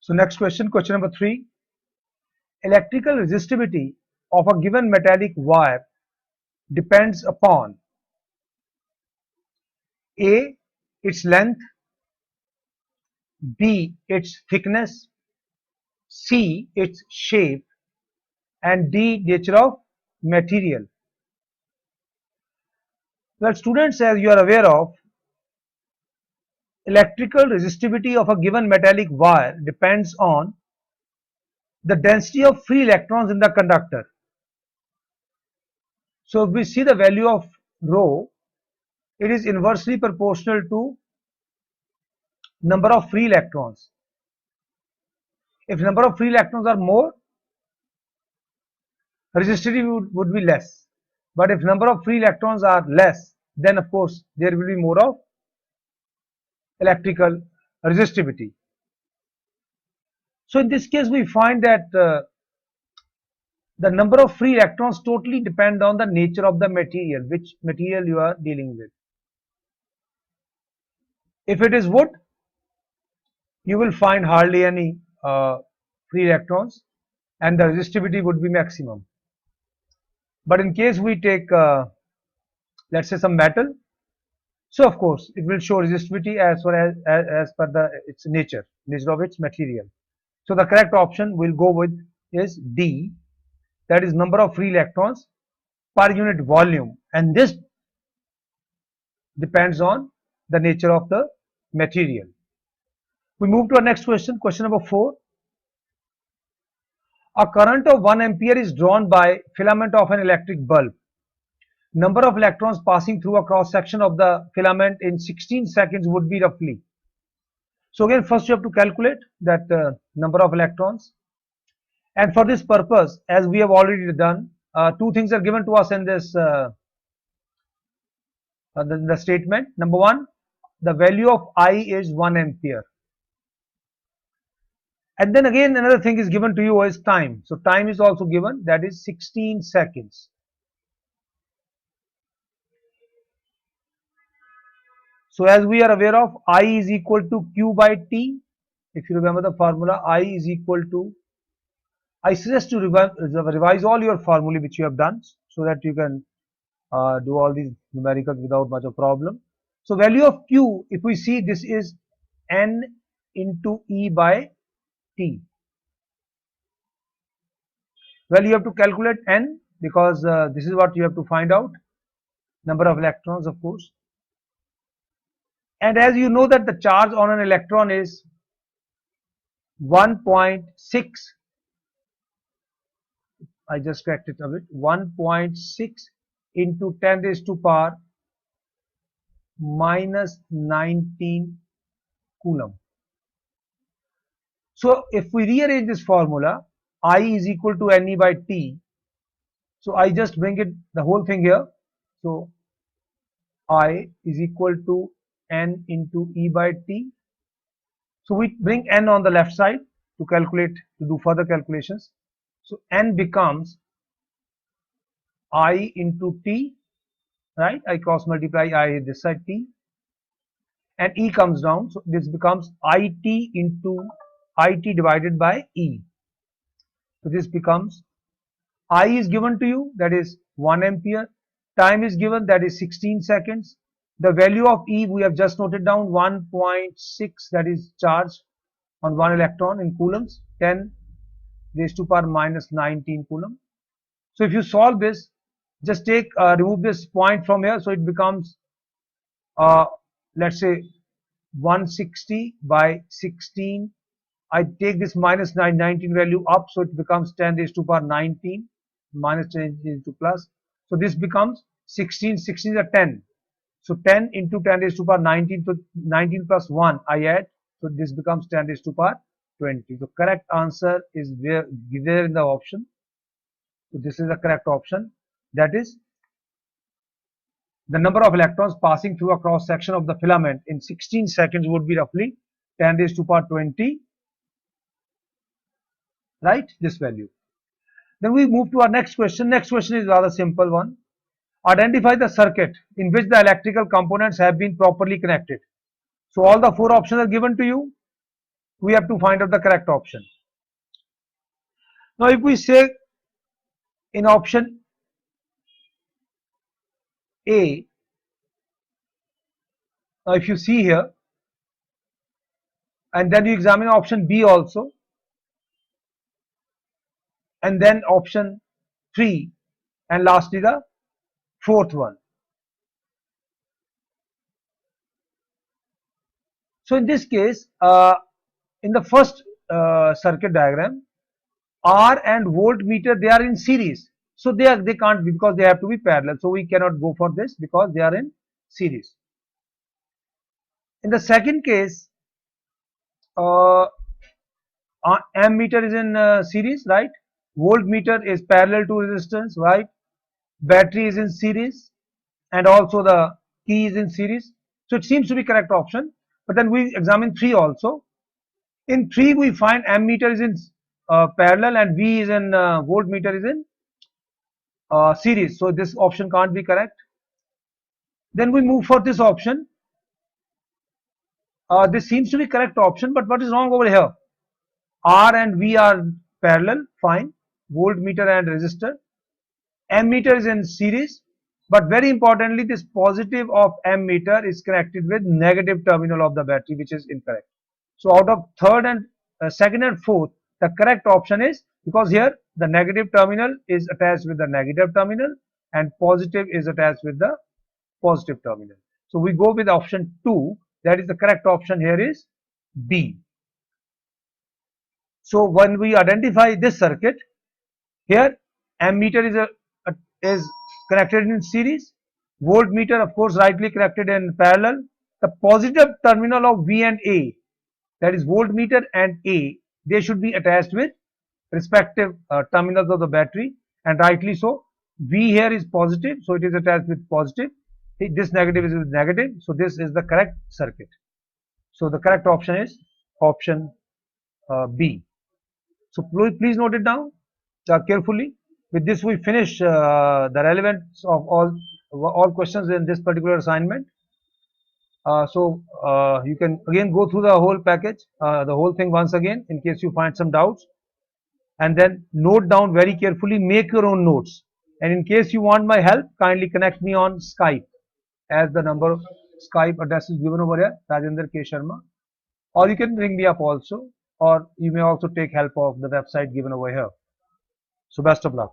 So next question, question number 3. Electrical resistivity of a given metallic wire depends upon A, its length, B, its thickness, C, its shape, and D, nature of material. Well, students, as you are aware of, electrical resistivity of a given metallic wire depends on the density of free electrons in the conductor. So if we see the value of rho, it is inversely proportional to number of free electrons. If number of free electrons are more, resistivity would be less. But if number of free electrons are less, then of course there will be more of electrical resistivity. So in this case we find that the number of free electrons totally depend on the nature of the material, which material you are dealing with. If it is wood, you will find hardly any free electrons and the resistivity would be maximum. But in case we take let's say some metal, so of course it will show resistivity as far as per its nature of its material. So the correct option we'll go with is D, that is number of free electrons per unit volume, and this depends on the nature of the material. We move to our next question, question number 4. A current of 1 ampere is drawn by filament of an electric bulb. Number of electrons passing through a cross section of the filament in 16 seconds would be roughly. So again, first you have to calculate that number of electrons, and for this purpose, as we have already done, two things are given to us in this the statement. Number one, the value of I is 1 ampere, and then again another thing is given to you is time. So time is also given, that is 16 seconds. So as we are aware of, I is equal to Q by T. If you remember the formula, I is equal to, I suggest to revise all your formulae which you have done so that you can do all these numericals without much of problem. So value of Q, if we see, this is N into E by T. Well, you have to calculate N because this is what you have to find out, number of electrons of course. And as you know that the charge on an electron is 1.6, I just corrected a bit, 1.6 into 10 raised to power minus 19 coulomb. So if we rearrange this formula, I is equal to Ne by T. So I just bring it the whole thing here. So I is equal to N into E by T. So we bring N on the left side to calculate, to do further calculations. So N becomes I into T, right? I cross multiply I this side T, and E comes down. So this becomes IT into IT divided by E. So this becomes, I is given to you, that is 1 ampere. Time is given, that is 16 seconds. The value of E we have just noted down, 1.6, that is charge on 1 electron in coulombs, 10 raised to power minus 19 coulomb. So if you solve this, just take remove this point from here, so it becomes let's say 160 by 16. I take this minus 19 value up, so it becomes 10 raised to power 19 minus 10 into plus. So this becomes 16, 16 is a 10. So 10 into 10 raised to power 19, so 19 plus 1 I add, so this becomes 10 raised to power 20. The correct answer is there in the option. So this is the correct option, that is the number of electrons passing through a cross section of the filament in 16 seconds would be roughly 10 raised to power 20, right, this value. Then we move to our next question. Next question is rather simple one. Identify the circuit in which the electrical components have been properly connected. So all the four options are given to you. we have to find out the correct option. Now if we say in option A, now if you see here, and then you examine option B also, and then option 3, and lastly the fourth one. So in this case, in the first circuit diagram, R and voltmeter, they are in series. So they can't be, because they have to be parallel. So we cannot go for this because they are in series. In the second case, ammeter is in series, right? Voltmeter is parallel to resistance, right? Battery is in series, and also the key is in series. So it seems to be correct option. But then we examine 3 also. In 3 we find ammeter is in parallel and V is in voltmeter is in series. So this option can't be correct. Then we move for this option. This seems to be correct option, but what is wrong over here? R and V are parallel, fine. Voltmeter and resistor. Ammeter is in series, but very importantly, this positive of ammeter is connected with negative terminal of the battery, which is incorrect. So out of third and second and fourth, the correct option is, because here the negative terminal is attached with the negative terminal and positive is attached with the positive terminal. So we go with option 2. That is the correct option here is B. So when we identify this circuit, here ammeter is connected in series, voltmeter of course rightly connected in parallel. The positive terminal of V and A, that is voltmeter and A, they should be attached with respective terminals of the battery, and rightly so. V here is positive, so it is attached with positive. This negative is with negative, so this is the correct circuit. So the correct option is option B. So please note it down carefully. With this we finish the relevance of all questions in this particular assignment. You can again go through the whole package, the whole thing once again in case you find some doubts, and then note down very carefully, make your own notes, and in case you want my help, kindly connect me on Skype, as the number of Skype address is given over here, Rajendra K. Sharma, or you can ring me up also, or you may also take help of the website given over here. So best of luck.